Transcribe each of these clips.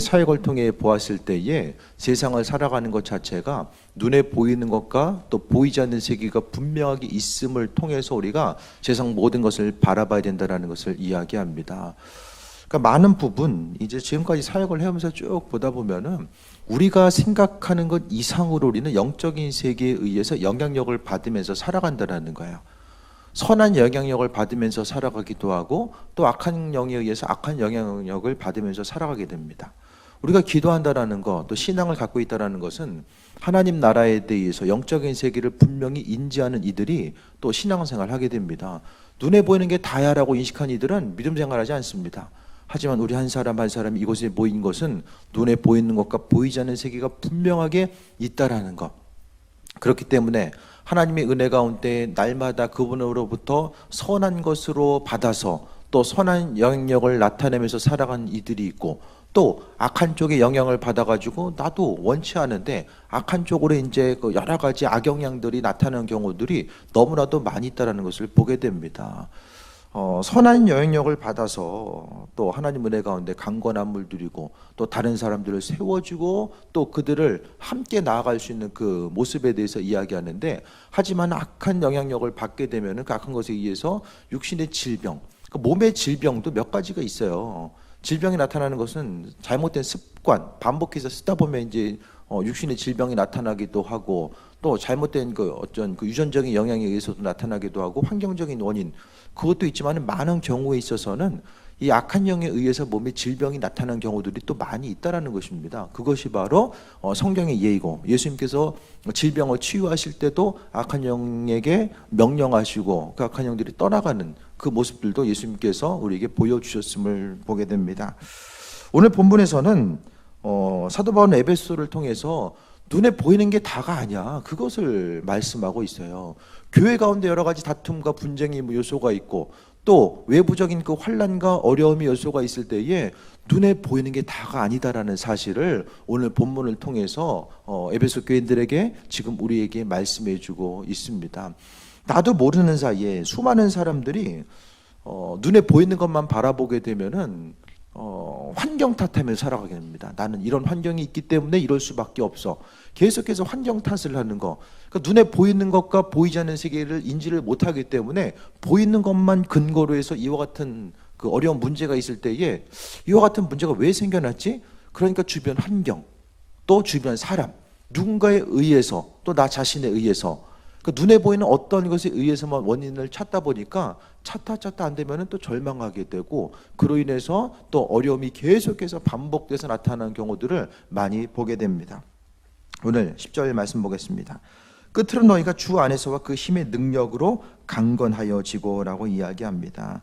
사역을 통해 보았을 때에 세상을 살아가는 것 자체가 눈에 보이는 것과 또 보이지 않는 세계가 분명하게 있음을 통해서 우리가 세상 모든 것을 바라봐야 된다는 것을 이야기합니다. 그러니까 많은 부분 이제 지금까지 사역을 해오면서 쭉 보다 보면은 우리가 생각하는 것 이상으로 우리는 영적인 세계에 의해서 영향력을 받으면서 살아간다는 거예요. 선한 영향력을 받으면서 살아가기도 하고 또 악한 영에 의해서 악한 영향력을 받으면서 살아가게 됩니다. 우리가 기도한다라는 것, 또 신앙을 갖고 있다라는 것은 하나님 나라에 대해서 영적인 세계를 분명히 인지하는 이들이 또 신앙생활을 하게 됩니다. 눈에 보이는 게 다야라고 인식한 이들은 믿음 생활하지 않습니다. 하지만 우리 한 사람 한 사람이 이곳에 모인 것은 눈에 보이는 것과 보이지 않는 세계가 분명하게 있다라는 것. 그렇기 때문에 하나님의 은혜 가운데 날마다 그분으로부터 선한 것으로 받아서 또 선한 영향력을 나타내면서 살아가는 이들이 있고, 또 악한 쪽의 영향을 받아가지고 나도 원치 않은데 악한 쪽으로 이제 그 여러 가지 악영향들이 나타나는 경우들이 너무나도 많이 있다는 것을 보게 됩니다. 선한 영향력을 받아서 또 하나님 은혜 가운데 강건함을 누리고 또 다른 사람들을 세워주고 또 그들을 함께 나아갈 수 있는 그 모습에 대해서 이야기하는데, 하지만 악한 영향력을 받게 되면 그 악한 것에 의해서 육신의 질병, 그 몸의 질병도 몇 가지가 있어요. 질병이 나타나는 것은 잘못된 습관, 반복해서 쓰다 보면 이제 육신의 질병이 나타나기도 하고, 또 잘못된 그 어떤 그 유전적인 영향에 의해서도 나타나기도 하고, 환경적인 원인 그것도 있지만 많은 경우에 있어서는 이 악한 영에 의해서 몸에 질병이 나타나는 경우들이 또 많이 있다라는 것입니다. 그것이 바로 성경의 예이고, 예수님께서 질병을 치유하실 때도 악한 영에게 명령하시고 그 악한 영들이 떠나가는 그 모습들도 예수님께서 우리에게 보여주셨음을 보게 됩니다. 오늘 본문에서는 사도 바울은 에베소를 통해서 눈에 보이는 게 다가 아니야, 그것을 말씀하고 있어요. 교회 가운데 여러 가지 다툼과 분쟁의 요소가 있고 또 외부적인 그 환난과 어려움의 요소가 있을 때에 눈에 보이는 게 다가 아니다라는 사실을 오늘 본문을 통해서 에베소 교인들에게 지금 우리에게 말씀해 주고 있습니다. 나도 모르는 사이에 수많은 사람들이 눈에 보이는 것만 바라보게 되면은 환경 탓하면서 살아가게 됩니다. 나는 이런 환경이 있기 때문에 이럴 수밖에 없어. 계속해서 환경 탓을 하는 거. 그러니까 눈에 보이는 것과 보이지 않는 세계를 인지를 못하기 때문에 보이는 것만 근거로 해서 이와 같은 그 어려운 문제가 있을 때에 이와 같은 문제가 왜 생겨났지? 그러니까 주변 환경, 또 주변 사람, 누군가에 의해서, 또 나 자신에 의해서, 그러니까 눈에 보이는 어떤 것에 의해서만 원인을 찾다 보니까 찾다 안 되면 또 절망하게 되고, 그로 인해서 또 어려움이 계속해서 반복돼서 나타나는 경우들을 많이 보게 됩니다. 오늘 10절 말씀 보겠습니다. 끝으로 너희가 주 안에서와 그 힘의 능력으로 강건하여지고 라고 이야기합니다.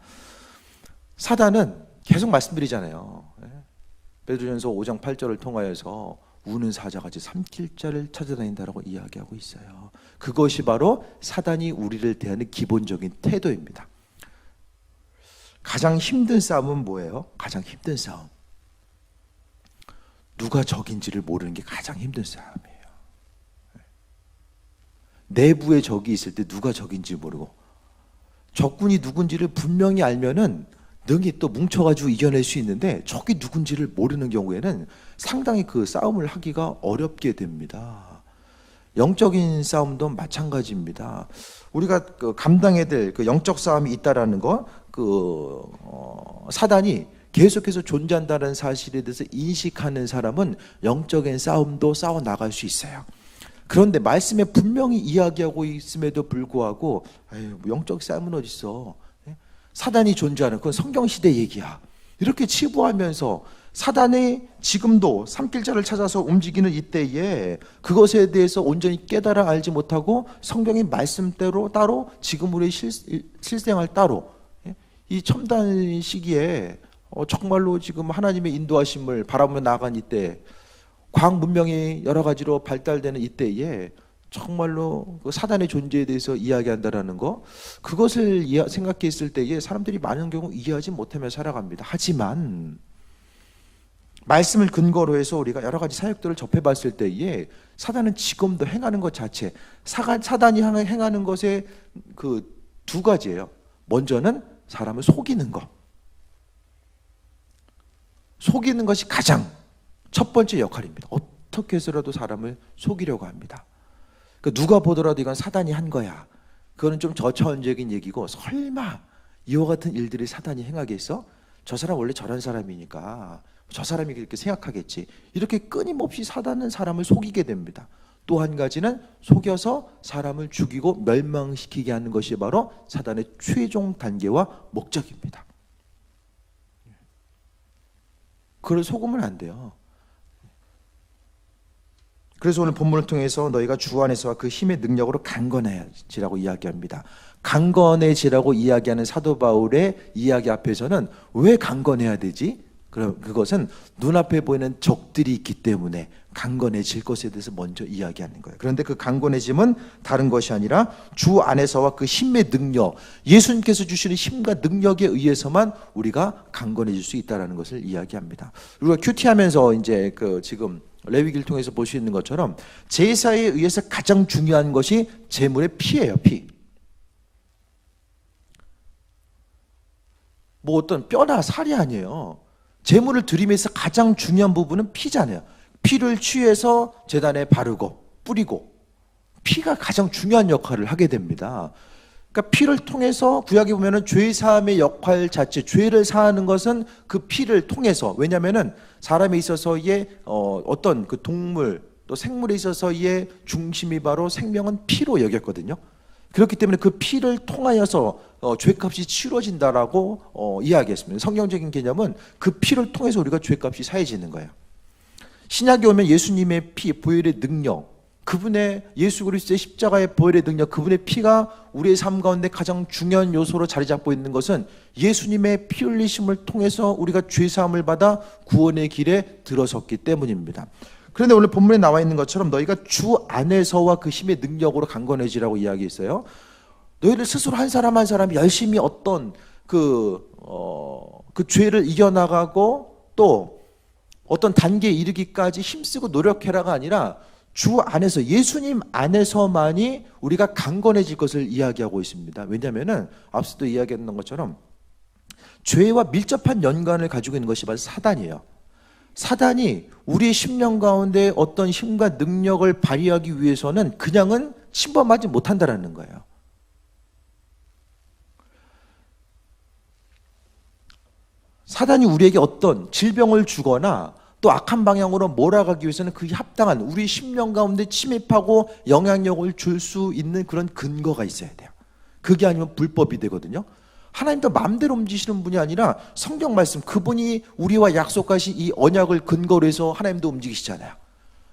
사단은 계속 말씀드리잖아요. 베드로전서 5장 8절을 통하여서 우는 사자같이 삼킬 자를 찾아다닌다라고 이야기하고 있어요. 그것이 바로 사단이 우리를 대하는 기본적인 태도입니다. 가장 힘든 싸움은 뭐예요? 가장 힘든 싸움, 누가 적인지를 모르는 게 가장 힘든 싸움이에요. 내부에 적이 있을 때 누가 적인지 모르고 적군이 누군지를 분명히 알면은 능히 또 뭉쳐가지고 이겨낼 수 있는데, 적이 누군지를 모르는 경우에는 상당히 그 싸움을 하기가 어렵게 됩니다. 영적인 싸움도 마찬가지입니다. 우리가 그 감당해야 될 그 영적 싸움이 있다라는 거, 사단이 계속해서 존재한다는 사실에 대해서 인식하는 사람은 영적인 싸움도 싸워 나갈 수 있어요. 그런데 말씀에 분명히 이야기하고 있음에도 불구하고 영적 싸움은 어디 있어? 사단이 존재하는, 그건 성경시대 얘기야, 이렇게 치부하면서 사단이 지금도 삼킬자를 찾아서 움직이는 이때에 그것에 대해서 온전히 깨달아 알지 못하고 성경의 말씀대로 따로 지금 우리의 실생활 따로 이 첨단 시기에 정말로 지금 하나님의 인도하심을 바라보며 나아간 이때, 과학 문명이 여러 가지로 발달되는 이때에 정말로 그 사단의 존재에 대해서 이야기한다라는 거, 그것을 생각했을 때에 사람들이 많은 경우 이해하지 못하며 살아갑니다. 하지만 말씀을 근거로 해서 우리가 여러 가지 사역들을 접해봤을 때에 사단은 지금도 행하는 것 자체, 사단이 행하는 것의 그 두 가지예요. 먼저는 사람을 속이는 것, 속이는 것이 가장 첫 번째 역할입니다. 어떻게 해서라도 사람을 속이려고 합니다. 그러니까 누가 보더라도 이건 사단이 한 거야. 그거는 좀 저차원적인 얘기고, 설마 이와 같은 일들이 사단이 행하겠어? 저 사람 원래 저런 사람이니까 저 사람이 그렇게 생각하겠지. 이렇게 끊임없이 사단은 사람을 속이게 됩니다. 또 한 가지는 속여서 사람을 죽이고 멸망시키게 하는 것이 바로 사단의 최종 단계와 목적입니다. 그걸 속으면 안 돼요. 그래서 오늘 본문을 통해서 너희가 주 안에서와 그 힘의 능력으로 강건해지라고 이야기합니다. 강건해지라고 이야기하는 사도 바울의 이야기 앞에서는 왜 강건해야 되지? 그럼 그것은 눈앞에 보이는 적들이 있기 때문에 강건해질 것에 대해서 먼저 이야기하는 거예요. 그런데 그 강건해짐은 다른 것이 아니라 주 안에서와 그 힘의 능력, 예수님께서 주시는 힘과 능력에 의해서만 우리가 강건해질 수 있다는 것을 이야기합니다. 우리가 큐티하면서 이제 지금 레위기를 통해서 볼 수 있는 것처럼 제사에 의해서 가장 중요한 것이 제물의 피예요. 피. 뭐 어떤 뼈나 살이 아니에요. 제물을 드림에서 가장 중요한 부분은 피잖아요. 피를 취해서 제단에 바르고 뿌리고, 피가 가장 중요한 역할을 하게 됩니다. 그러니까 피를 통해서 구약에 보면은 죄 사함의 역할 자체, 죄를 사하는 것은 그 피를 통해서, 왜냐하면은 사람에 있어서의 어떤 그 동물 또 생물에 있어서의 중심이 바로 생명은 피로 여겼거든요. 그렇기 때문에 그 피를 통하여서 죄값이 치러진다라고 이야기했습니다. 성경적인 개념은 그 피를 통해서 우리가 죄값이 사해지는 거예요. 신약에 오면 예수님의 피, 보혈의 능력, 그분의 예수 그리스도의 십자가의 보혈의 능력, 그분의 피가 우리의 삶 가운데 가장 중요한 요소로 자리 잡고 있는 것은 예수님의 피 흘리심을 통해서 우리가 죄 사함을 받아 구원의 길에 들어섰기 때문입니다. 그런데 오늘 본문에 나와 있는 것처럼 너희가 주 안에서와 그 힘의 능력으로 강건해지라고 이야기했어요. 너희들 스스로 한 사람 한 사람이 열심히 어떤 그 죄를 이겨나가고 또 어떤 단계에 이르기까지 힘쓰고 노력해라가 아니라 주 안에서, 예수님 안에서만이 우리가 강건해질 것을 이야기하고 있습니다. 왜냐하면 앞서도 이야기했던 것처럼 죄와 밀접한 연관을 가지고 있는 것이 바로 사단이에요. 사단이 우리의 심령 가운데 어떤 힘과 능력을 발휘하기 위해서는 그냥은 침범하지 못한다는 거예요. 사단이 우리에게 어떤 질병을 주거나 또 악한 방향으로 몰아가기 위해서는 그에 합당한 우리 심령 가운데 침입하고 영향력을 줄 수 있는 그런 근거가 있어야 돼요. 그게 아니면 불법이 되거든요. 하나님도 마음대로 움직이시는 분이 아니라 성경 말씀, 그분이 우리와 약속하신 이 언약을 근거로 해서 하나님도 움직이시잖아요.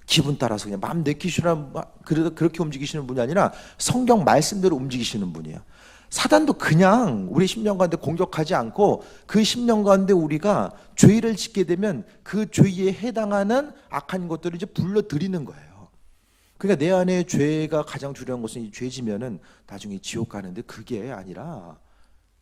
기분 따라서 그냥 마음 내키시는, 그렇게 움직이시는 분이 아니라 성경 말씀대로 움직이시는 분이에요. 사단도 그냥 우리 심령 가운데 공격하지 않고 그 심령 가운데 우리가 죄를 짓게 되면 그 죄에 해당하는 악한 것들을 이제 불러들이는 거예요. 그러니까 내 안에 죄가 가장 두려운 것은 이 죄 지면은 나중에 지옥 가는데, 그게 아니라,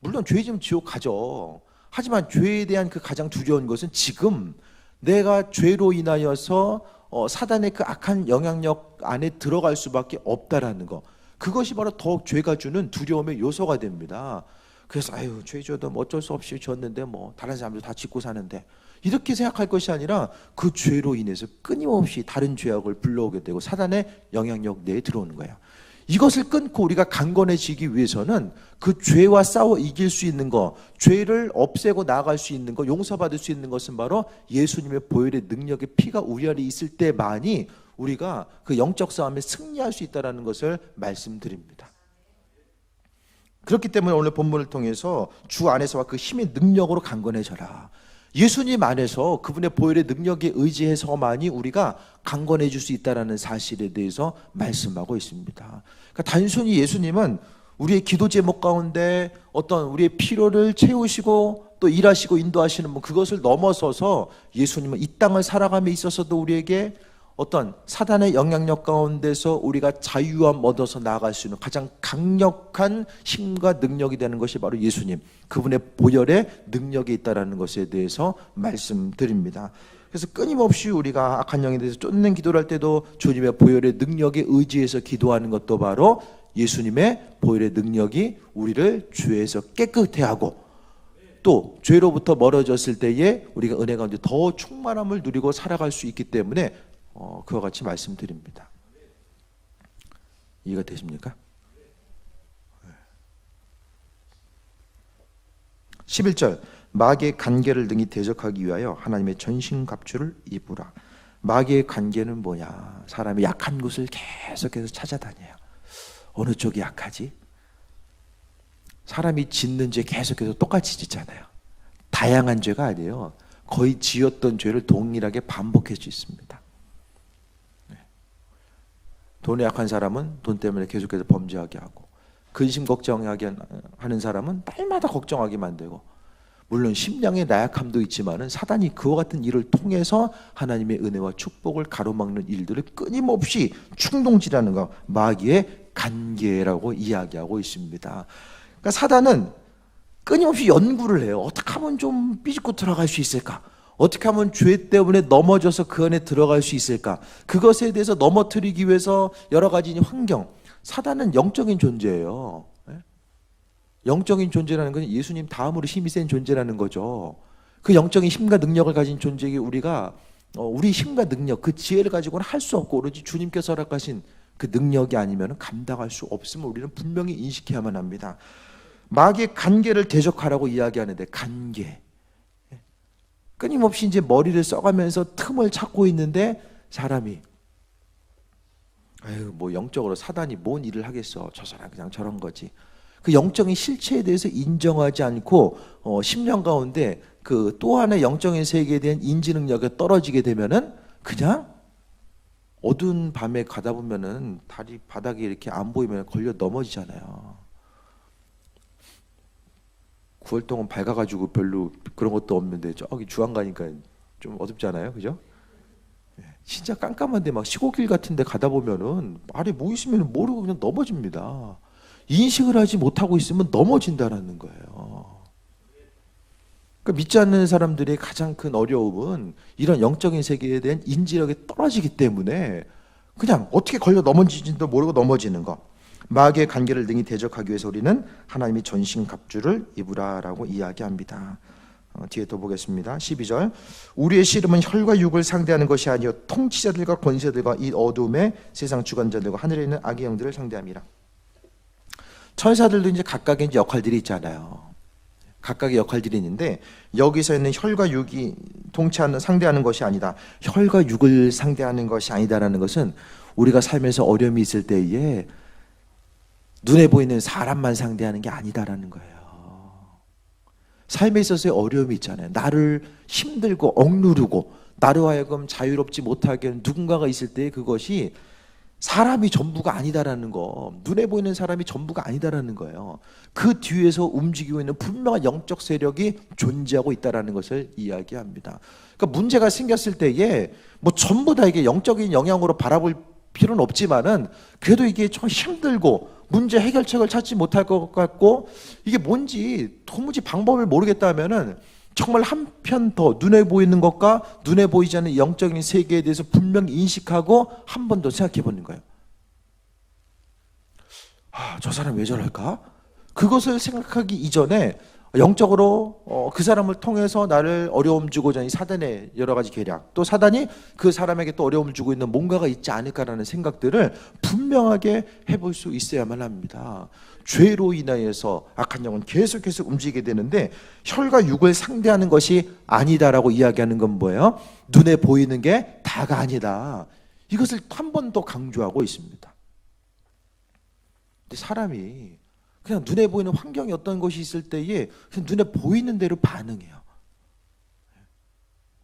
물론 죄 지면 지옥 가죠. 하지만 죄에 대한 그 가장 두려운 것은 지금 내가 죄로 인하여서 사단의 그 악한 영향력 안에 들어갈 수밖에 없다라는 거, 그것이 바로 더욱 죄가 주는 두려움의 요소가 됩니다. 그래서 아유, 죄 져도 뭐 어쩔 수 없이 졌는데 뭐 다른 사람들 다 짓고 사는데, 이렇게 생각할 것이 아니라 그 죄로 인해서 끊임없이 다른 죄악을 불러오게 되고 사단의 영향력 내에 들어오는 거예요. 이것을 끊고 우리가 강건해지기 위해서는 그 죄와 싸워 이길 수 있는 것, 죄를 없애고 나아갈 수 있는 것, 용서받을 수 있는 것은 바로 예수님의 보혈의 능력의 피가 우리 안에 있을 때만이 우리가 그 영적 싸움에 승리할 수 있다는 것을 말씀드립니다. 그렇기 때문에 오늘 본문을 통해서 주 안에서와 그 힘의 능력으로 강건해져라. 예수님 안에서 그분의 보혈의 능력에 의지해서만이 우리가 강건해질 수 있다는 사실에 대해서 말씀하고 있습니다. 그러니까 단순히 예수님은 우리의 기도 제목 가운데 어떤 우리의 필요를 채우시고 또 일하시고 인도하시는 그것을 넘어서서 예수님은 이 땅을 살아감에 있어서도 우리에게 어떤 사단의 영향력 가운데서 우리가 자유함 얻어서 나아갈 수 있는 가장 강력한 힘과 능력이 되는 것이 바로 예수님, 그분의 보혈의 능력이 있다는 것에 대해서 말씀드립니다. 그래서 끊임없이 우리가 악한 영에 대해서 쫓는 기도를 할 때도 주님의 보혈의 능력에 의지해서 기도하는 것도 바로 예수님의 보혈의 능력이 우리를 죄에서 깨끗해 하고 또 죄로부터 멀어졌을 때에 우리가 은혜 가운데 더 충만함을 누리고 살아갈 수 있기 때문에 그와 같이 말씀드립니다. 이해가 되십니까? 11절 마귀의 관계를 능히 대적하기 위하여 하나님의 전신갑주를 입으라. 마귀의 관계는 뭐냐? 사람이 약한 곳을 계속해서 찾아다녀요. 어느 쪽이 약하지? 사람이 짓는 죄 계속해서 똑같이 짓잖아요. 다양한 죄가 아니에요. 거의 지었던 죄를 동일하게 반복할 수 있습니다. 돈에 약한 사람은 돈 때문에 계속해서 범죄하게 하고, 근심 걱정하게 하는 사람은 날마다 걱정하게 만들고, 물론 심령의 나약함도 있지만은 사단이 그와 같은 일을 통해서 하나님의 은혜와 축복을 가로막는 일들을 끊임없이 충동질하는 것, 마귀의 관계라고 이야기하고 있습니다. 그러니까 사단은 끊임없이 연구를 해요. 어떻게 하면 좀 삐집고 들어갈 수 있을까? 어떻게 하면 죄 때문에 넘어져서 그 안에 들어갈 수 있을까? 그것에 대해서 넘어뜨리기 위해서 여러 가지 환경. 사단은 영적인 존재예요. 영적인 존재라는 것은 예수님 다음으로 힘이 센 존재라는 거죠. 그 영적인 힘과 능력을 가진 존재에게 우리가 우리 힘과 능력, 그 지혜를 가지고는 할 수 없고 오로지 주님께서 허락하신 그 능력이 아니면 감당할 수 없음을 우리는 분명히 인식해야만 합니다. 마귀의 관계를 대적하라고 이야기하는데, 관계. 끊임없이 이제 머리를 써가면서 틈을 찾고 있는데, 사람이 뭐 영적으로 사단이 뭔 일을 하겠어. 저 사람 그냥 저런 거지. 그 영적인 실체에 대해서 인정하지 않고 심령 가운데 그 또 하나의 영적인 세계에 대한 인지 능력이 떨어지게 되면은 그냥 어두운 밤에 가다 보면은 다리 바닥에 이렇게 안 보이면 걸려 넘어지잖아요. 9월 동안 밝아가지고 별로 그런 것도 없는데 저기 주황 가니까 좀 어둡잖아요, 그죠? 진짜 깜깜한데 막 시골길 같은데 가다 보면은 아래 뭐 있으면 모르고 그냥 넘어집니다. 인식을 하지 못하고 있으면 넘어진다라는 거예요. 그러니까 믿지 않는 사람들의 가장 큰 어려움은 이런 영적인 세계에 대한 인지력이 떨어지기 때문에 그냥 어떻게 걸려 넘어지지도 모르고 넘어지는 것. 마귀의 관계를 능히 대적하기 위해서 우리는 하나님이 전신갑주를 입으라라고 이야기합니다. 뒤에 또 보겠습니다. 12절 우리의 씨름은 혈과 육을 상대하는 것이 아니요 통치자들과 권세들과 이 어둠의 세상 주관자들과 하늘에 있는 악의 영들을 상대함이라. 천사들도 이제 각각의 이제 역할들이 있잖아요. 각각의 역할들이 있는데 여기서 있는 혈과 육이 통치하는 상대하는 것이 아니다. 혈과 육을 상대하는 것이 아니다라는 것은 우리가 삶에서 어려움이 있을 때에 눈에 보이는 사람만 상대하는 게 아니다라는 거예요. 삶에 있어서의 어려움이 있잖아요. 나를 힘들고 억누르고 나로 하여금 자유롭지 못하게 하는 누군가가 있을 때 그것이 사람이 전부가 아니다라는 거, 눈에 보이는 사람이 전부가 아니다라는 거예요. 그 뒤에서 움직이고 있는 분명한 영적 세력이 존재하고 있다라는 것을 이야기합니다. 그러니까 문제가 생겼을 때에 뭐 전부 다 이게 영적인 영향으로 바라볼 필요는 없지만은 그래도 이게 좀 힘들고 문제 해결책을 찾지 못할 것 같고 이게 뭔지 도무지 방법을 모르겠다면은 정말 한편 더 눈에 보이는 것과 눈에 보이지 않는 영적인 세계에 대해서 분명히 인식하고 한 번 더 생각해 보는 거예요. 저 사람 왜 저럴까? 그것을 생각하기 이전에 영적으로 그 사람을 통해서 나를 어려움 주고자 하는 사단의 여러 가지 계략, 또 사단이 그 사람에게 또 어려움을 주고 있는 뭔가가 있지 않을까라는 생각들을 분명하게 해볼 수 있어야만 합니다. 죄로 인하여서 악한 영은 계속해서 움직이게 되는데 혈과 육을 상대하는 것이 아니다라고 이야기하는 건 뭐예요? 눈에 보이는 게 다가 아니다. 이것을 한 번 더 강조하고 있습니다. 근데 사람이 그냥 눈에 보이는 환경이 어떤 것이 있을 때에 그냥 눈에 보이는 대로 반응해요.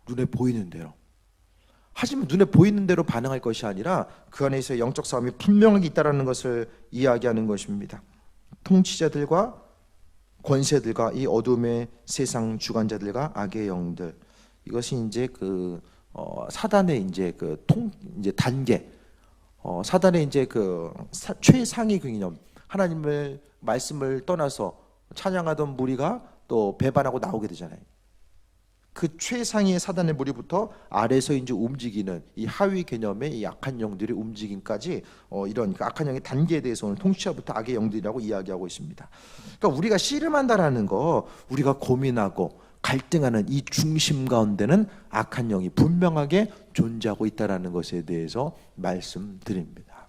눈에 보이는 대로. 하지만 눈에 보이는 대로 반응할 것이 아니라 그 안에서 영적 싸움이 분명하게 있다는 것을 이야기하는 것입니다. 통치자들과 권세들과 이 어둠의 세상 주관자들과 악의 영들, 이것이 이제 그 사단의 이제 이제 단계, 사단의 이제 최상위 개념. 하나님의 말씀을 떠나서 찬양하던 무리가 또 배반하고 나오게 되잖아요. 그 최상의 사단의 무리부터 아래서 이제 움직이는 이 하위 개념의 이 악한 영들의 움직임까지 이런 그 악한 영의 단계에 대해서 오늘 통치자부터 악의 영들이라고 이야기하고 있습니다. 그러니까 우리가 씨름한다라는 거, 우리가 고민하고 갈등하는 이 중심 가운데는 악한 영이 분명하게 존재하고 있다라는 것에 대해서 말씀드립니다.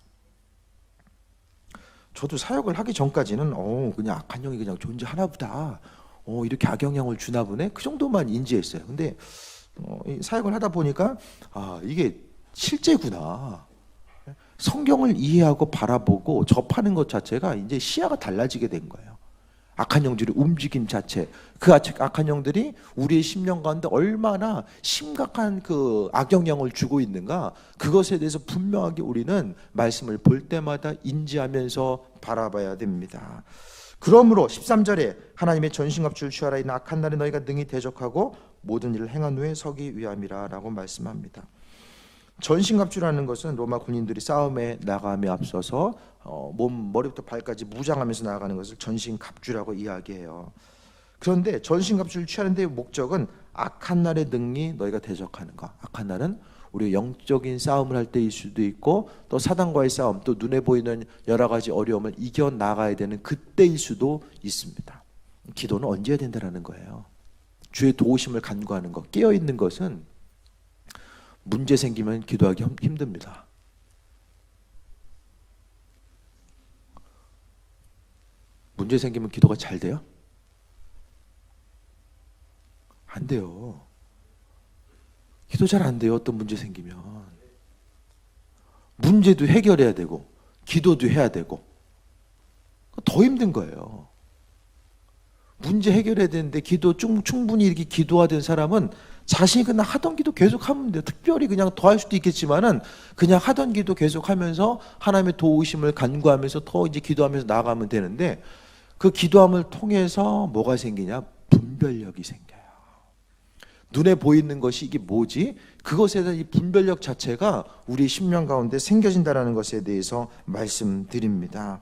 저도 사역을 하기 전까지는 그냥 악한 영이 그냥 존재하나 보다. 이렇게 악영향을 주나 보네. 그 정도만 인지했어요. 근데 사역을 하다 보니까 이게 실제구나. 성경을 이해하고 바라보고 접하는 것 자체가 이제 시야가 달라지게 된 거예요. 악한 영들의 움직임 자체, 그 악한 영들이 우리의 심령 가운데 얼마나 심각한 그 악영향을 주고 있는가, 그것에 대해서 분명하게 우리는 말씀을 볼 때마다 인지하면서 바라봐야 됩니다. 그러므로 13절에 하나님의 전신갑주를 취하라. 이는 악한 날에 너희가 능히 대적하고 모든 일을 행한 후에 서기 위함이라 라고 말씀합니다. 전신갑주라는 것은 로마 군인들이 싸움에 나감에 앞서서 머리부터 발까지 무장하면서 나아가는 것을 전신갑주라고 이야기해요. 그런데 전신갑주를 취하는 데의 목적은 악한 날에 능히 너희가 대적하는 것. 악한 날은 우리 영적인 싸움을 할 때일 수도 있고, 또 사단과의 싸움, 또 눈에 보이는 여러 가지 어려움을 이겨나가야 되는 그때일 수도 있습니다. 기도는 언제 해야 된다는 거예요. 주의 도우심을 간구하는 것. 깨어있는 것은 문제 생기면 기도하기 힘듭니다. 문제 생기면 기도가 잘 돼요? 안 돼요. 기도 잘 안 돼요. 어떤 문제 생기면. 문제도 해결해야 되고 기도도 해야 되고 더 힘든 거예요. 문제 해결해야 되는데 기도 충분히 이렇게 기도하던 사람은 자신이 그냥 하던 기도 계속 하면 돼요. 특별히 그냥 더 할 수도 있겠지만은 그냥 하던 기도 계속 하면서 하나님의 도우심을 간구하면서 더 이제 기도하면서 나아가면 되는데, 그 기도함을 통해서 뭐가 생기냐? 분별력이 생겨요. 눈에 보이는 것이 이게 뭐지? 그것에 대한 이 분별력 자체가 우리 심령 가운데 생겨진다라는 것에 대해서 말씀드립니다.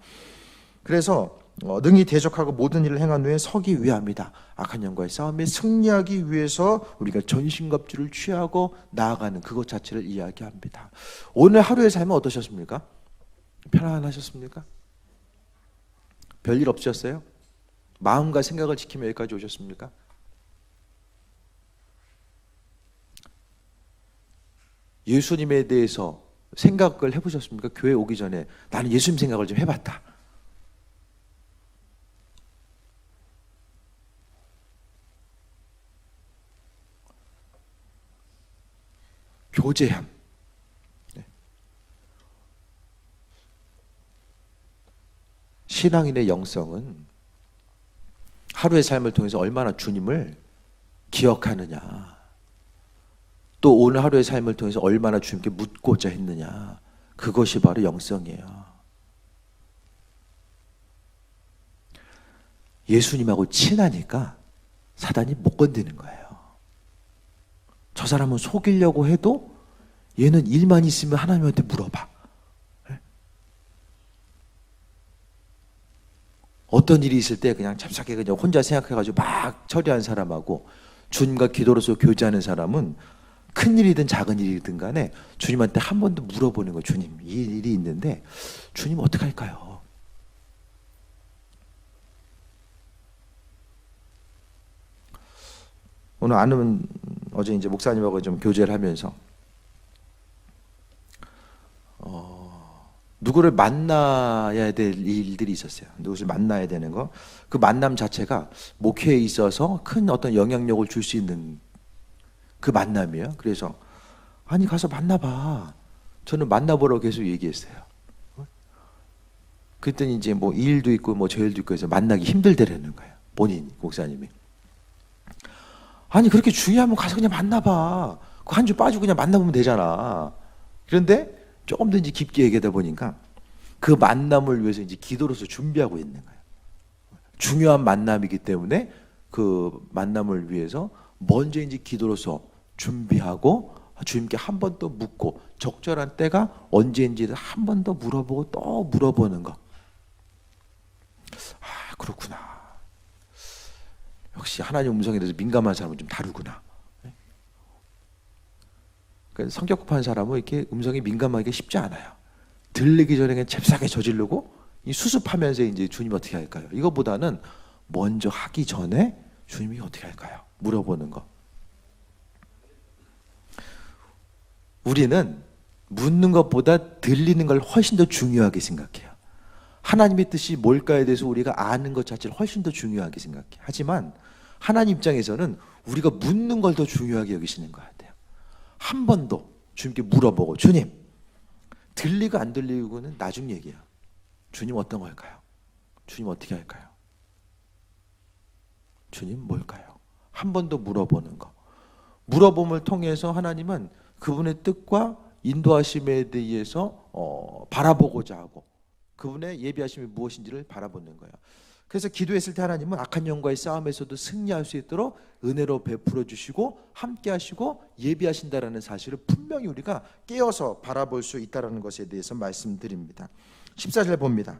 그래서 능히 대적하고 모든 일을 행한 후에 서기 위함이다. 악한 영과의 싸움에 승리하기 위해서 우리가 전신갑주를 취하고 나아가는 그것 자체를 이야기합니다. 오늘 하루의 삶은 어떠셨습니까? 편안하셨습니까? 별일 없으셨어요? 마음과 생각을 지키며 여기까지 오셨습니까? 예수님에 대해서 생각을 해보셨습니까? 교회 오기 전에 나는 예수님 생각을 좀 해봤다. 교제함. 신앙인의 영성은 하루의 삶을 통해서 얼마나 주님을 기억하느냐, 또 오늘 하루의 삶을 통해서 얼마나 주님께 묻고자 했느냐, 그것이 바로 영성이에요. 예수님하고 친하니까 사단이 못 건드는 거예요. 저 사람은 속이려고 해도 얘는 일만 있으면 하나님한테 물어봐. 어떤 일이 있을 때 그냥 찹싸게 그냥 혼자 생각해가지고 막 처리한 사람하고 주님과 기도로서 교제하는 사람은 큰 일이든 작은 일이든 간에 주님한테 한 번 더 물어보는 거예요. 주님, 이 일이 있는데 주님 어떡할까요? 오늘 아는 어제 이제 목사님하고 좀 교제를 하면서 누구를 만나야 될 일들이 있었어요. 누구를 만나야 되는 거. 그 만남 자체가 목회에 있어서 큰 어떤 영향력을 줄 수 있는 그 만남이에요. 그래서 아니 가서 만나봐. 저는 만나보라고 계속 얘기했어요. 그랬더니 이제 뭐 일도 있고 뭐 저 일도 있고 해서 만나기 힘들다라는 거예요. 본인 목사님이. 아니 그렇게 중요하면 가서 그냥 만나봐. 그 한 주 빠지고 그냥 만나보면 되잖아. 그런데 조금 더 이제 깊게 얘기하다 보니까 그 만남을 위해서 이제 기도로서 준비하고 있는 거예요. 중요한 만남이기 때문에 그 만남을 위해서 먼저 이제 기도로서 준비하고 주님께 한 번 더 묻고 적절한 때가 언제인지 한 번 더 물어보고 또 물어보는 거. 아, 그렇구나. 역시 하나님 음성에 대해서 민감한 사람은 좀 다르구나. 그러니까 성격 급한 사람은 이렇게 음성이 민감하기가 쉽지 않아요. 들리기 전에 그냥 잽싸게 저지르고 이 수습하면서 이제 주님이 어떻게 할까요? 이거보다는 먼저 하기 전에 주님이 어떻게 할까요? 물어보는 거. 우리는 묻는 것보다 들리는 걸 훨씬 더 중요하게 생각해요. 하나님의 뜻이 뭘까에 대해서 우리가 아는 것 자체를 훨씬 더 중요하게 생각해요. 하지만 하나님 입장에서는 우리가 묻는 걸 더 중요하게 여기시는 것 같아요. 한 번도 주님께 물어보고, 주님, 들리고 안 들리고는 나중 얘기야. 주님 어떤 걸까요? 주님 어떻게 할까요? 주님 뭘까요? 한 번 더 물어보는 거. 물어봄을 통해서 하나님은 그분의 뜻과 인도하심에 대해서 바라보고자 하고 그분의 예비하심이 무엇인지를 바라보는 거예요. 그래서 기도했을 때 하나님은 악한 영과의 싸움에서도 승리할 수 있도록 은혜로 베풀어 주시고 함께 하시고 예비하신다라는 사실을 분명히 우리가 깨어서 바라볼 수 있다는 것에 대해서 말씀드립니다. 14절 봅니다.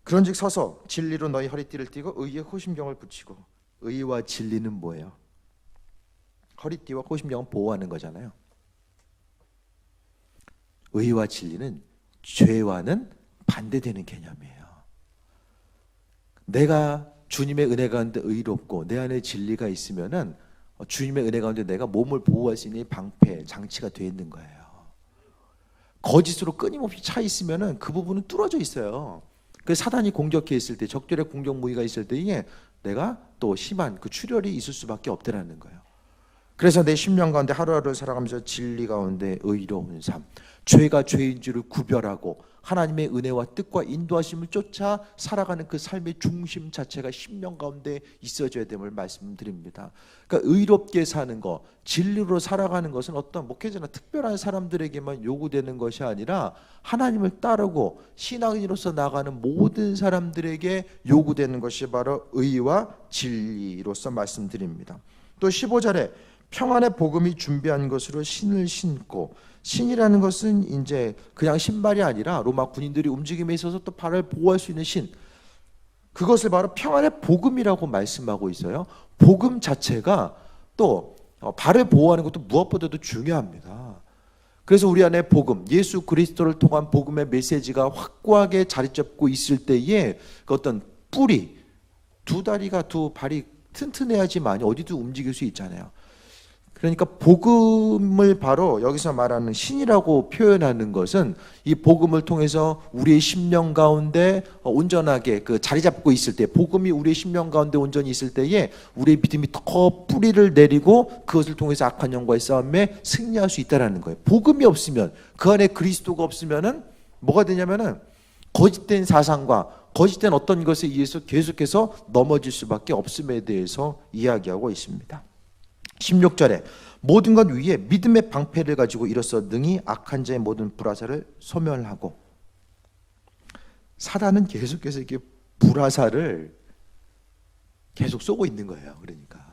그런즉 서서 진리로 너희 허리띠를 띠고 의의 호심경을 붙이고. 의와 진리는 뭐예요? 허리띠와 호심경은 보호하는 거잖아요. 의와 진리는 죄와는 반대되는 개념이에요. 내가 주님의 은혜 가운데 의롭고 내 안에 진리가 있으면은 주님의 은혜 가운데 내가 몸을 보호할 수 있는 방패, 장치가 되어 있는 거예요. 거짓으로 끊임없이 차 있으면은 그 부분은 뚫어져 있어요. 그 사단이 공격해 있을 때, 적절의 공격 무기가 있을 때에 내가 또 심한 그 출혈이 있을 수밖에 없다라는 거예요. 그래서 내 심령 가운데 하루하루 살아가면서 진리 가운데 의로운 삶, 죄가 죄인지를 구별하고 하나님의 은혜와 뜻과 인도하심을 쫓아 살아가는 그 삶의 중심 자체가 심령 가운데 있어져야 됨을 말씀드립니다. 그러니까 의롭게 사는 것, 진리로 살아가는 것은 어떤 목회자나 특별한 사람들에게만 요구되는 것이 아니라 하나님을 따르고 신앙인으로서 나가는 모든 사람들에게 요구되는 것이 바로 의와 진리로서 말씀드립니다. 또 15절에 평안의 복음이 준비한 것으로 신을 신고, 신이라는 것은 이제 그냥 신발이 아니라 로마 군인들이 움직임에 있어서 또 발을 보호할 수 있는 신, 그것을 바로 평안의 복음이라고 말씀하고 있어요. 복음 자체가 또 발을 보호하는 것도 무엇보다도 중요합니다. 그래서 우리 안에 복음, 예수 그리스도를 통한 복음의 메시지가 확고하게 자리 잡고 있을 때에 그 어떤 뿌리, 두 다리가 두 발이 튼튼해야지만 어디도 움직일 수 있잖아요. 그러니까 복음을 바로 여기서 말하는 신이라고 표현하는 것은 이 복음을 통해서 우리의 심령 가운데 온전하게 그 자리 잡고 있을 때, 복음이 우리의 심령 가운데 온전히 있을 때에 우리의 믿음이 더 뿌리를 내리고 그것을 통해서 악한 영과의 싸움에 승리할 수 있다는 거예요. 복음이 없으면, 그 안에 그리스도가 없으면은 뭐가 되냐면은 거짓된 사상과 거짓된 어떤 것에 의해서 계속해서 넘어질 수밖에 없음에 대해서 이야기하고 있습니다. 16절에 모든 것 위에 믿음의 방패를 가지고 이로써 능히 악한 자의 모든 불화살을 소멸하고. 사단은 계속해서 이렇게 불화살을 계속 쏘고 있는 거예요. 그러니까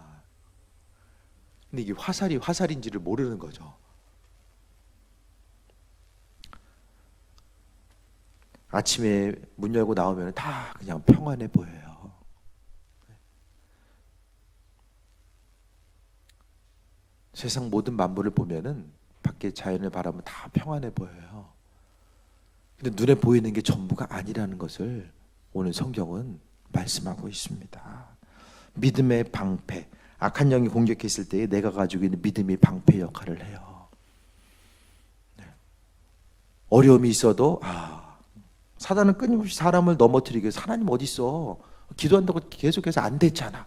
근데 이게 화살이 화살인지를 모르는 거죠. 아침에 문 열고 나오면 다 그냥 평안해 보여요. 세상 모든 만물을 보면은 밖에 자연을 바라보면 다 평안해 보여요. 근데 눈에 보이는 게 전부가 아니라는 것을 오늘 성경은 말씀하고 있습니다. 믿음의 방패, 악한 영이 공격했을 때에 내가 가지고 있는 믿음이 방패 역할을 해요. 어려움이 있어도 사단은 끊임없이 사람을 넘어뜨리기 위해서 하나님 어디 있어? 기도한다고 계속해서 안 됐잖아.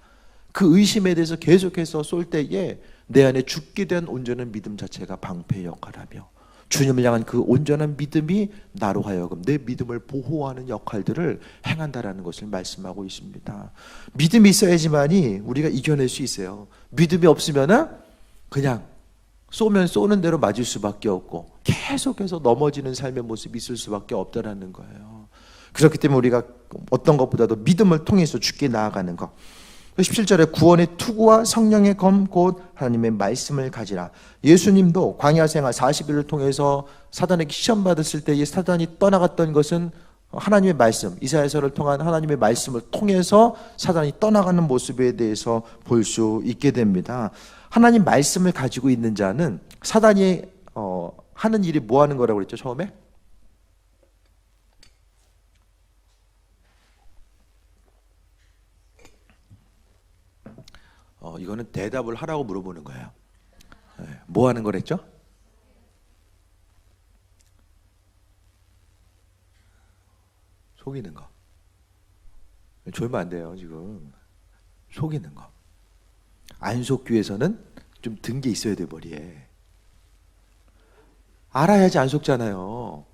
그 의심에 대해서 계속해서 쏠 때에 내 안에 죽게 된 온전한 믿음 자체가 방패 역할하며 주님을 향한 그 온전한 믿음이 나로 하여금 내 믿음을 보호하는 역할들을 행한다라는 것을 말씀하고 있습니다. 믿음이 있어야지만이 우리가 이겨낼 수 있어요. 믿음이 없으면은 그냥 쏘면 쏘는 대로 맞을 수밖에 없고 계속해서 넘어지는 삶의 모습이 있을 수밖에 없다라는 거예요. 그렇기 때문에 우리가 어떤 것보다도 믿음을 통해서 죽게 나아가는 것. 17절에 구원의 투구와 성령의 검 곧 하나님의 말씀을 가지라. 예수님도 광야 생활 40일을 통해서 사단에게 시험 받았을 때에 사단이 떠나갔던 것은 하나님의 말씀, 이사야서를 통한 하나님의 말씀을 통해서 사단이 떠나가는 모습에 대해서 볼 수 있게 됩니다. 하나님 말씀을 가지고 있는 자는 사단이 하는 일이 뭐 하는 거라고 그랬죠, 처음에? 이거는 대답을 하라고 물어보는 거예요. 뭐 하는 거랬죠? 속이는 거. 졸면 안 돼요, 지금. 속이는 거. 안 속기 위해서는 좀 든 게 있어야 돼, 머리에. 알아야지 안 속잖아요.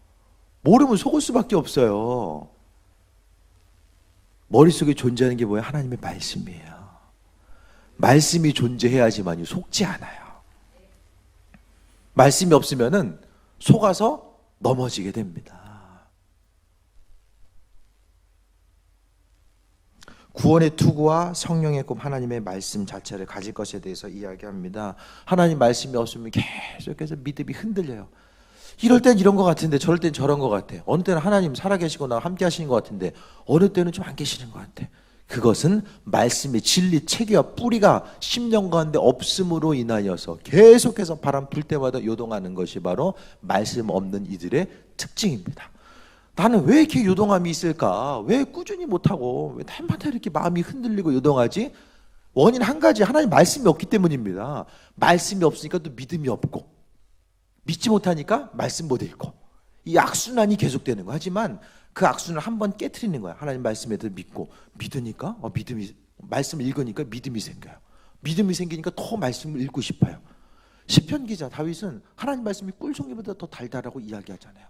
모르면 속을 수밖에 없어요. 머릿속에 존재하는 게 뭐예요? 하나님의 말씀이에요. 말씀이 존재해야지만 속지 않아요. 말씀이 없으면은 속아서 넘어지게 됩니다. 구원의 투구와 성령의 꿈, 하나님의 말씀 자체를 가질 것에 대해서 이야기합니다. 하나님 말씀이 없으면 계속해서 믿음이 흔들려요. 이럴 땐 이런 것 같은데 저럴 땐 저런 것 같아. 어느 때는 하나님 살아계시거나 함께 하시는 것 같은데 어느 때는 좀 안 계시는 것 같아. 그것은 말씀의 진리, 체계와 뿌리가 10년 가운데 없음으로 인하여서 계속해서 바람 불 때마다 요동하는 것이 바로 말씀 없는 이들의 특징입니다. 나는 왜 이렇게 요동함이 있을까? 왜 꾸준히 못하고 왜 날마다 이렇게 마음이 흔들리고 요동하지? 원인 한 가지, 하나님 말씀이 없기 때문입니다. 말씀이 없으니까 또 믿음이 없고, 믿지 못하니까 말씀 못 읽고, 이 악순환이 계속되는 거. 하지만 그 악순환을 한번 깨트리는 거야. 하나님 말씀에 대해 믿고, 믿으니까 믿음이, 말씀을 읽으니까 믿음이 생겨요. 믿음이 생기니까 더 말씀을 읽고 싶어요. 시편 기자 다윗은 하나님 말씀이 꿀송이보다 더 달달하고 이야기하잖아요.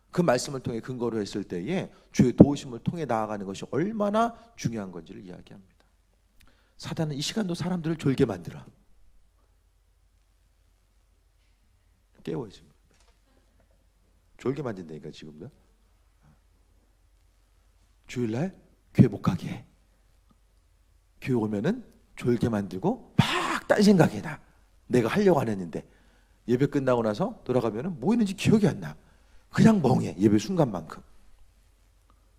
그 말씀을 통해 근거로 했을 때에 주의 도우심을 통해 나아가는 것이 얼마나 중요한 건지를 이야기합니다. 사단은 이 시간도 사람들을 졸게 만들어. 깨워야지. 졸게 만든다니까 지금도. 주일날 교회 못 가게 해. 교회 오면은 졸게 만들고 막 딴 생각이 나. 내가 하려고 안 했는데 예배 끝나고 나서 돌아가면은 뭐 했는지 기억이 안 나. 그냥 멍해. 예배 순간만큼.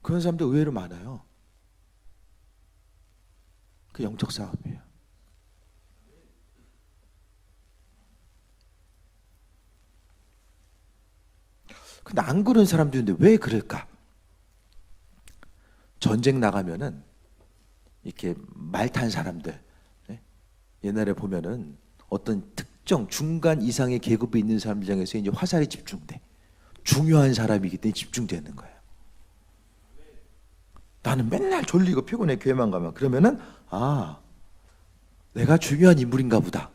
그런 사람들 의외로 많아요. 그 영적 싸움이에요. 근데 안 그런 사람도 있는데 왜 그럴까? 전쟁 나가면은 이렇게 말 탄 사람들, 옛날에 보면은 어떤 특정 중간 이상의 계급이 있는 사람들 중에서 이제 화살이 집중돼. 중요한 사람이기 때문에 집중되는 거예요. 나는 맨날 졸리고 피곤해 교회만 가면. 그러면은 내가 중요한 인물인가 보다.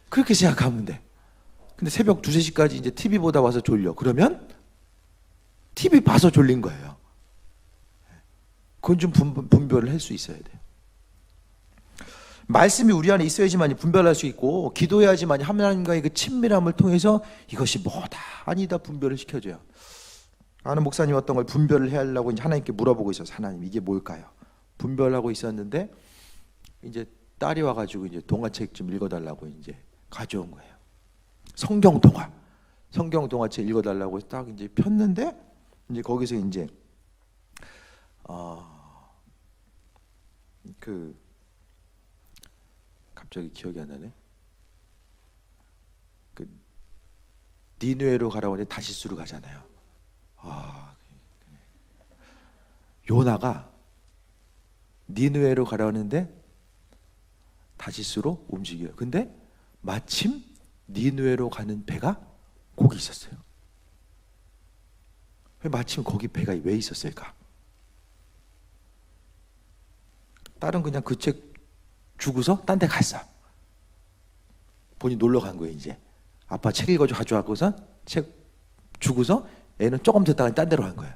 그렇게 생각하면 돼. 근데 새벽 2, 3시까지 이제 TV 보다 와서 졸려. 그러면 TV 봐서 졸린 거예요. 그건 좀 분별을 할 수 있어야 돼요. 말씀이 우리 안에 있어야지만 분별할 수 있고, 기도해야지만 하나님과의 그 친밀함을 통해서 이것이 뭐다 아니다 분별을 시켜줘요. 아는 목사님 어떤 걸 분별을 해야 하려고 이제 하나님께 물어보고 있어서, 하나님 이게 뭘까요? 분별하고 있었는데 이제 딸이 와가지고 이제 동화책 좀 읽어달라고 이제 가져온 거예요. 성경 동화책 읽어달라고 딱 이제 폈는데 이제 거기서 이제 갑자기 기억이 안 나네. 니느웨로 가라고 하는데 다시스로 가잖아요. 요나가 니느웨로 가라고 하는데 다시스로 움직여요. 근데 마침 니느웨로 가는 배가 거기 있었어요. 왜 마침 거기 배가 왜 있었을까? 딸은 그냥 그 책 주고서 딴 데 갔어. 본인 놀러 간 거예요. 이제 아빠 책 읽어줘 가져와고서 책 주고서 애는 조금 듣다가 딴 데로 간 거예요.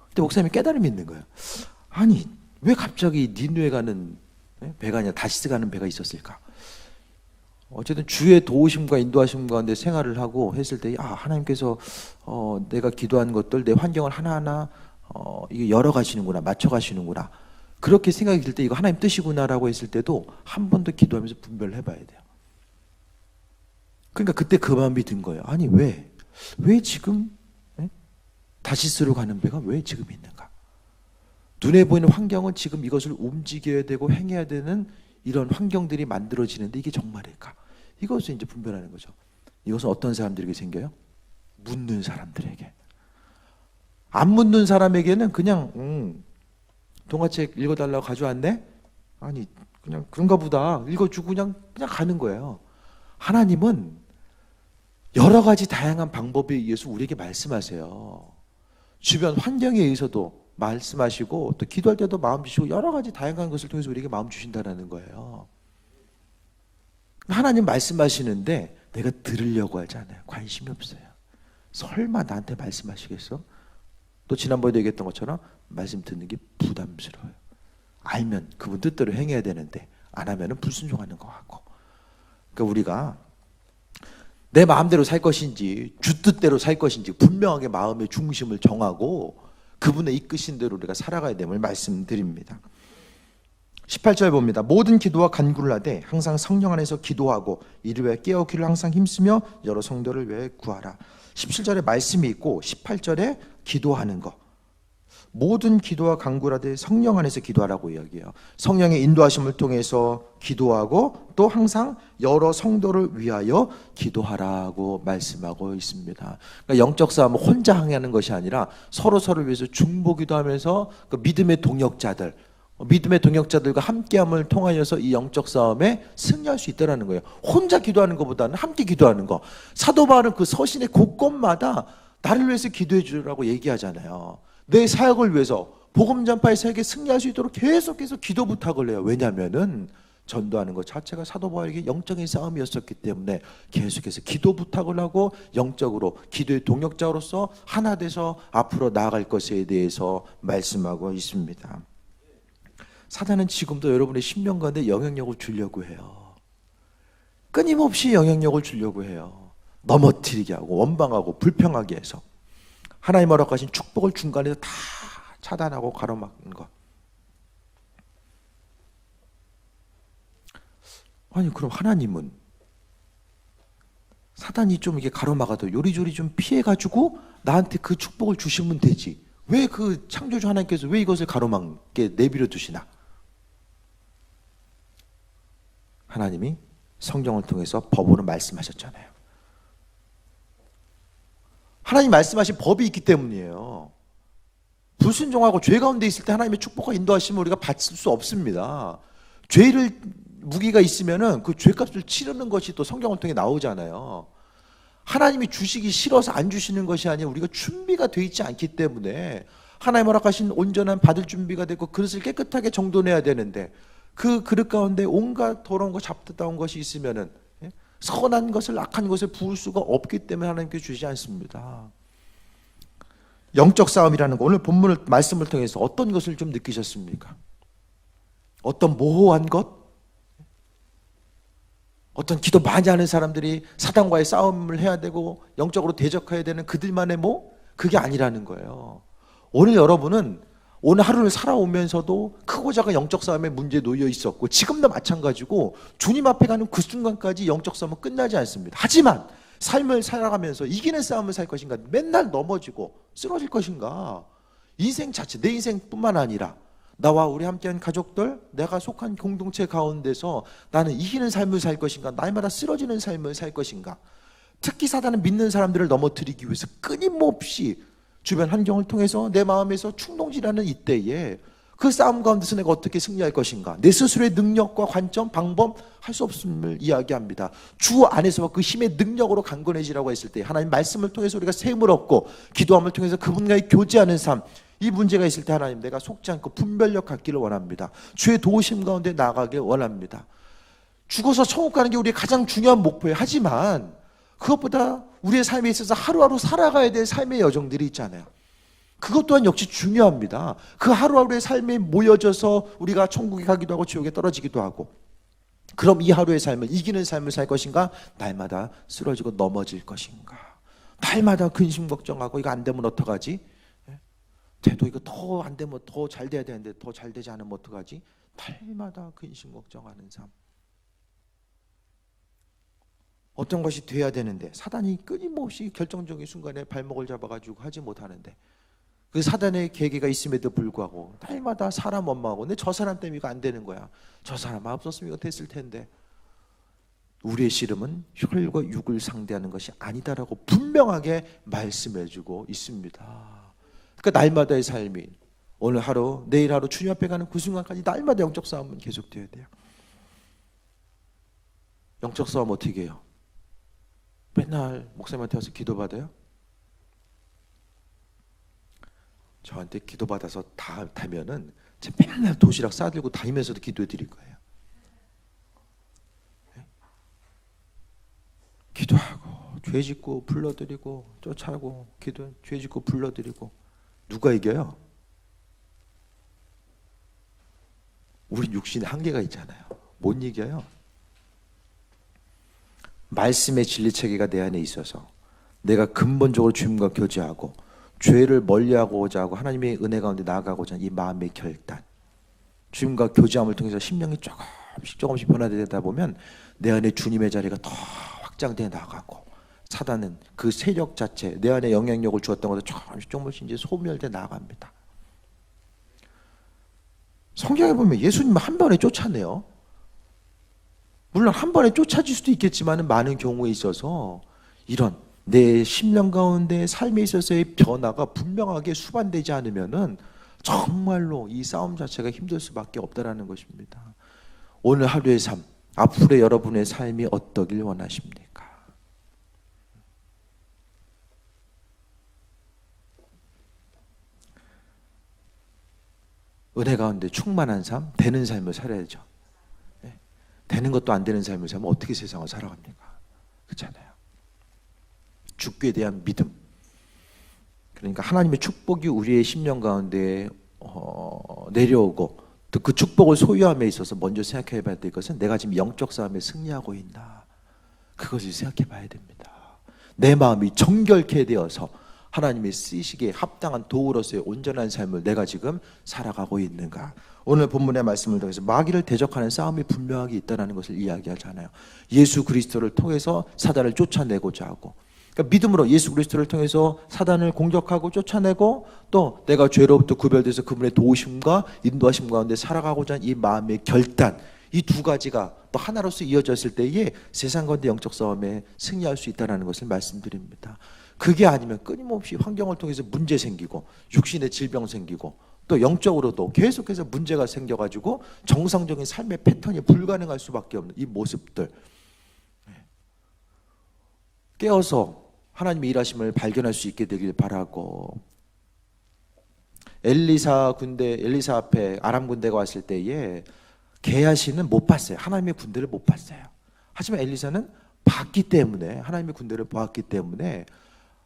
근데 목사님이 깨달음이 있는 거예요. 아니 왜 갑자기 니느웨 가는 배가 아니라 다시스 가는 배가 있었을까? 어쨌든 주의 도우심과 인도하심 가운데 생활을 하고 했을 때 하나님께서 내가 기도한 것들, 내 환경을 하나하나 이게 열어가시는구나, 맞춰가시는구나, 그렇게 생각이 들 때 이거 하나님 뜻이구나라고 했을 때도 한 번 더 기도하면서 분별을 해봐야 돼요. 그러니까 그때 그 마음이 든 거예요. 아니 왜 지금 다시스로 가는 배가 왜 지금 있는가? 눈에 보이는 환경은 지금 이것을 움직여야 되고 행해야 되는 이런 환경들이 만들어지는데 이게 정말일까? 이것을 이제 분별하는 거죠. 이것은 어떤 사람들에게 생겨요? 묻는 사람들에게. 안 묻는 사람에게는 그냥 동화책 읽어달라고 가져왔네? 아니 그냥 그런가 보다 읽어주고 그냥 가는 거예요. 하나님은 여러 가지 다양한 방법에 의해서 우리에게 말씀하세요. 주변 환경에 의해서도 말씀하시고 또 기도할 때도 마음 주시고 여러 가지 다양한 것을 통해서 우리에게 마음 주신다는 거예요. 하나님 말씀하시는데 내가 들으려고 하지 않아요. 관심이 없어요. 설마 나한테 말씀하시겠어? 또 지난번에 얘기했던 것처럼 말씀 듣는 게 부담스러워요. 알면 그분 뜻대로 행해야 되는데 안 하면 불순종하는 것 같고. 그러니까 우리가 내 마음대로 살 것인지 주 뜻대로 살 것인지 분명하게 마음의 중심을 정하고 그분의 이끄신 대로 우리가 살아가야 됨을 말씀드립니다. 18절 봅니다. 모든 기도와 간구를 하되 항상 성령 안에서 기도하고 이를 위해 깨어기를 항상 힘쓰며 여러 성도를 위해 구하라. 17절에 말씀이 있고 18절에 기도하는 것. 모든 기도와 간구를 하되 성령 안에서 기도하라고 이야기해요. 성령의 인도하심을 통해서 기도하고 또 항상 여러 성도를 위하여 기도하라고 말씀하고 있습니다. 그러니까 영적 싸움은 혼자 항해하는 것이 아니라 서로를 위해서 중보기도 하면서 그 믿음의 동역자들과 함께함을 통하여서 이 영적 싸움에 승리할 수 있다는 거예요. 혼자 기도하는 것보다는 함께 기도하는 거. 사도 바울은 그 서신의 곳곳마다 나를 위해서 기도해 주라고 얘기하잖아요. 내 사역을 위해서 복음 전파의 사역에 승리할 수 있도록 계속해서 기도 부탁을 해요. 왜냐하면은 전도하는 것 자체가 사도 바울에게 영적인 싸움이었었기 때문에 계속해서 기도 부탁을 하고 영적으로 기도의 동역자로서 하나 돼서 앞으로 나아갈 것에 대해서 말씀하고 있습니다. 사단은 지금도 여러분의 심령 가운데 영향력을 주려고 해요. 끊임없이 영향력을 주려고 해요. 넘어뜨리게 하고 원망하고 불평하게 해서 하나님 허락하신 축복을 중간에서 다 차단하고 가로막는 것. 아니 그럼 하나님은 사단이 좀 이게 가로막아도 요리조리 좀 피해가지고 나한테 그 축복을 주시면 되지. 왜 그 창조주 하나님께서 왜 이것을 가로막게 내버려 두시나? 하나님이 성경을 통해서 법으로 말씀하셨잖아요. 하나님 말씀하신 법이 있기 때문이에요. 불순종하고 죄 가운데 있을 때 하나님의 축복과 인도하심을 우리가 받을 수 없습니다. 죄를 무기가 있으면은 그 죄값을 치르는 것이 또 성경을 통해 나오잖아요. 하나님이 주시기 싫어서 안 주시는 것이 아니라 우리가 준비가 되어 있지 않기 때문에 하나님 허락하신 온전한 받을 준비가 되고 그릇을 깨끗하게 정돈해야 되는데 그 그릇 가운데 온갖 더러운 것 잡다운 것이 있으면은 선한 것을 악한 것에 부을 수가 없기 때문에 하나님께 주지 않습니다. 영적 싸움이라는 거 오늘 본문을 말씀을 통해서 어떤 것을 좀 느끼셨습니까? 어떤 모호한 것? 어떤 기도 많이 하는 사람들이 사단과의 싸움을 해야 되고 영적으로 대적해야 되는 그들만의 그게 아니라는 거예요. 오늘 여러분은 오늘 하루를 살아오면서도 크고 작은 영적 싸움에 문제에 놓여 있었고 지금도 마찬가지고 주님 앞에 가는 그 순간까지 영적 싸움은 끝나지 않습니다. 하지만 삶을 살아가면서 이기는 싸움을 살 것인가, 맨날 넘어지고 쓰러질 것인가, 인생 자체, 내 인생뿐만 아니라 나와 우리 함께한 가족들, 내가 속한 공동체 가운데서 나는 이기는 삶을 살 것인가, 날마다 쓰러지는 삶을 살 것인가. 특히 사단은 믿는 사람들을 넘어뜨리기 위해서 끊임없이 주변 환경을 통해서 내 마음에서 충동질하는 이때에 그 싸움 가운데서 내가 어떻게 승리할 것인가, 내 스스로의 능력과 관점, 방법 할 수 없음을 이야기합니다. 주 안에서 그 힘의 능력으로 강건해지라고 했을 때 하나님 말씀을 통해서 우리가 셈을 얻고 기도함을 통해서 그분과의 교제하는 삶, 이 문제가 있을 때 하나님 내가 속지 않고 분별력 갖기를 원합니다. 주의 도우심 가운데 나아가길 원합니다. 죽어서 천국 가는 게 우리의 가장 중요한 목표예요. 하지만 그것보다 우리의 삶에 있어서 하루하루 살아가야 될 삶의 여정들이 있잖아요. 그것 또한 역시 중요합니다. 그 하루하루의 삶에 모여져서 우리가 천국에 가기도 하고 지옥에 떨어지기도 하고, 그럼 이 하루의 삶을 이기는 삶을 살 것인가, 날마다 쓰러지고 넘어질 것인가, 날마다 근심 걱정하고 이거 안 되면 어떡하지, 돼도 이거 더 안 되면 더 잘 돼야 되는데 더 잘 되지 않으면 어떡하지, 날마다 근심 걱정하는 삶. 어떤 것이 돼야 되는데 사단이 끊임없이 결정적인 순간에 발목을 잡아가지고 하지 못하는데, 그 사단의 계기가 있음에도 불구하고 날마다 사람 원망하고, 근데 저 사람 때문에 이거 안 되는 거야, 저 사람 없었으면 이거 됐을 텐데, 우리의 씨름은 혈과 육을 상대하는 것이 아니다라고 분명하게 말씀해주고 있습니다. 그러니까 날마다의 삶이 오늘 하루, 내일 하루, 주님 앞에 가는 그 순간까지 날마다 영적 싸움은 계속되어야 돼요. 영적 싸움 어떻게 해요? 맨날 목사님한테 와서 기도받아요? 저한테 기도받아서 다면은 제가 맨날 도시락 싸들고 다니면서도 기도해 드릴 거예요. 기도하고 죄 짓고 불러드리고 쫓아오고 죄 짓고 불러드리고 누가 이겨요? 우린 육신에 한계가 있잖아요. 못 이겨요. 말씀의 진리체계가 내 안에 있어서 내가 근본적으로 주님과 교제하고 죄를 멀리하고자 하고 하나님의 은혜 가운데 나아가고자 하는 이 마음의 결단, 주님과 교제함을 통해서 심령이 조금씩 변화되다 보면 내 안에 주님의 자리가 더 확장되어 나가고 사단은 그 세력 자체, 내 안에 영향력을 주었던 것을 조금씩 이제 소멸돼 나갑니다. 성경에 보면 예수님 한 번에 쫓아내요. 물론 한 번에 쫓아질 수도 있겠지만 많은 경우에 있어서 이런 내 심령 가운데 삶에 있어서의 변화가 분명하게 수반되지 않으면은 정말로 이 싸움 자체가 힘들 수밖에 없다라는 것입니다. 오늘 하루의 삶, 앞으로의 여러분의 삶이 어떠길 원하십니까? 은혜 가운데 충만한 삶, 되는 삶을 살아야죠. 되는 것도 안 되는 삶을 살면 어떻게 세상을 살아갑니까? 그렇잖아요. 죽기에 대한 믿음. 그러니까 하나님의 축복이 우리의 심령 가운데 내려오고 또 그 축복을 소유함에 있어서 먼저 생각해 봐야 될 것은 내가 지금 영적 싸움에 승리하고 있나. 그것을 생각해 봐야 됩니다. 내 마음이 정결케 되어서 하나님이 쓰시기에 합당한 도구로서의 온전한 삶을 내가 지금 살아가고 있는가. 오늘 본문의 말씀을 통해서 마귀를 대적하는 싸움이 분명하게 있다는 것을 이야기하잖아요. 예수 그리스도를 통해서 사단을 쫓아내고자 하고, 그러니까 믿음으로 예수 그리스도를 통해서 사단을 공격하고 쫓아내고 또 내가 죄로부터 구별돼서 그분의 도우심과 인도하심 가운데 살아가고자 하는 이 마음의 결단, 이 두 가지가 또 하나로서 이어졌을 때에 세상 가운데 영적 싸움에 승리할 수 있다는 것을 말씀드립니다. 그게 아니면 끊임없이 환경을 통해서 문제 생기고 육신의 질병 생기고 또 영적으로도 계속해서 문제가 생겨가지고 정상적인 삶의 패턴이 불가능할 수밖에 없는 이 모습들, 깨어서 하나님의 일하심을 발견할 수 있게 되길 바라고, 엘리사 앞에 아람 군대가 왔을 때에 게하시는 못 봤어요. 하나님의 군대를 못 봤어요. 하지만 엘리사는 봤기 때문에, 하나님의 군대를 보았기 때문에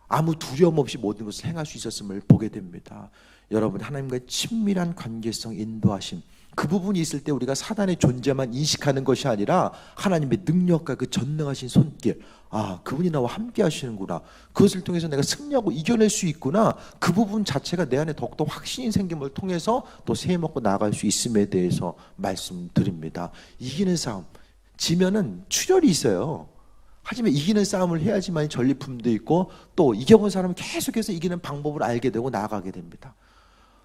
아무 두려움 없이 모든 것을 행할 수 있었음을 보게 됩니다. 여러분, 하나님과의 친밀한 관계성, 인도하심, 그 부분이 있을 때 우리가 사단의 존재만 인식하는 것이 아니라 하나님의 능력과 그 전능하신 손길, 아, 그분이 나와 함께 하시는구나, 그것을 통해서 내가 승리하고 이겨낼 수 있구나, 그 부분 자체가 내 안에 더욱더 확신이 생김을 통해서 또 세워먹고 나아갈 수 있음에 대해서 말씀드립니다. 이기는 싸움, 지면은 출혈이 있어요. 하지만 이기는 싸움을 해야지만 전리품도 있고 또 이겨본 사람은 계속해서 이기는 방법을 알게 되고 나아가게 됩니다.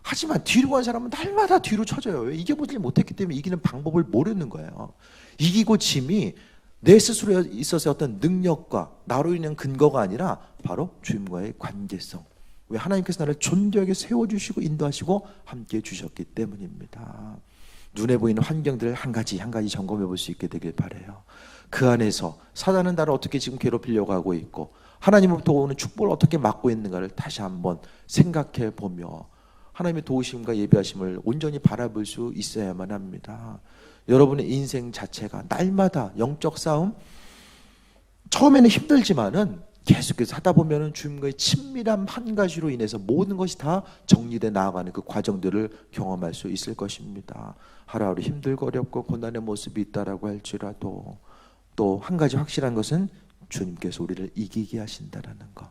하지만 뒤로 간 사람은 날마다 뒤로 쳐져요. 왜? 이겨보지 못했기 때문에 이기는 방법을 모르는 거예요. 이기고 짐이 내 스스로에 있어서 어떤 능력과 나로 인한 근거가 아니라 바로 주님과의 관계성. 왜? 하나님께서 나를 존귀하게 세워주시고 인도하시고 함께 해주셨기 때문입니다. 눈에 보이는 환경들을 한 가지 점검해 볼 수 있게 되길 바라요. 그 안에서 사단은 나를 어떻게 지금 괴롭히려고 하고 있고 하나님으로부터 오는 축복을 어떻게 막고 있는가를 다시 한번 생각해 보며 하나님의 도우심과 예비하심을 온전히 바라볼 수 있어야만 합니다. 여러분의 인생 자체가 날마다 영적 싸움, 처음에는 힘들지만은 계속해서 하다 보면은 주님과의 친밀함 한 가지로 인해서 모든 것이 다 정리돼 나아가는 그 과정들을 경험할 수 있을 것입니다. 하루하루 힘들고 어렵고 고난의 모습이 있다라고 할지라도 또 한 가지 확실한 것은 주님께서 우리를 이기게 하신다라는 것.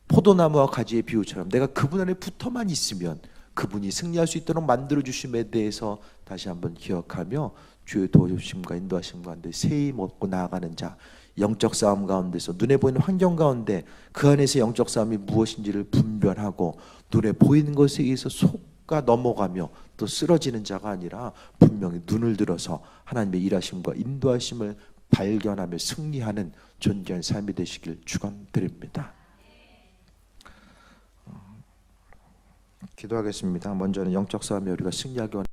포도나무와 가지의 비유처럼 내가 그분 안에 붙어만 있으면 그분이 승리할 수 있도록 만들어주심에 대해서 다시 한번 기억하며 주의 도우심과 인도하심 가운데 세이 먹고 나아가는 자, 영적 싸움 가운데서 눈에 보이는 환경 가운데 그 안에서 영적 싸움이 무엇인지를 분별하고 눈에 보이는 것에 의해서 속가 넘어가며 또 쓰러지는 자가 아니라 분명히 눈을 들어서 하나님의 일하심과 인도하심을 발견하며 승리하는 존귀한 삶이 되시길 축원드립니다. 기도하겠습니다. 먼저는 영적 싸움에 우리가 승리하기 원합니다.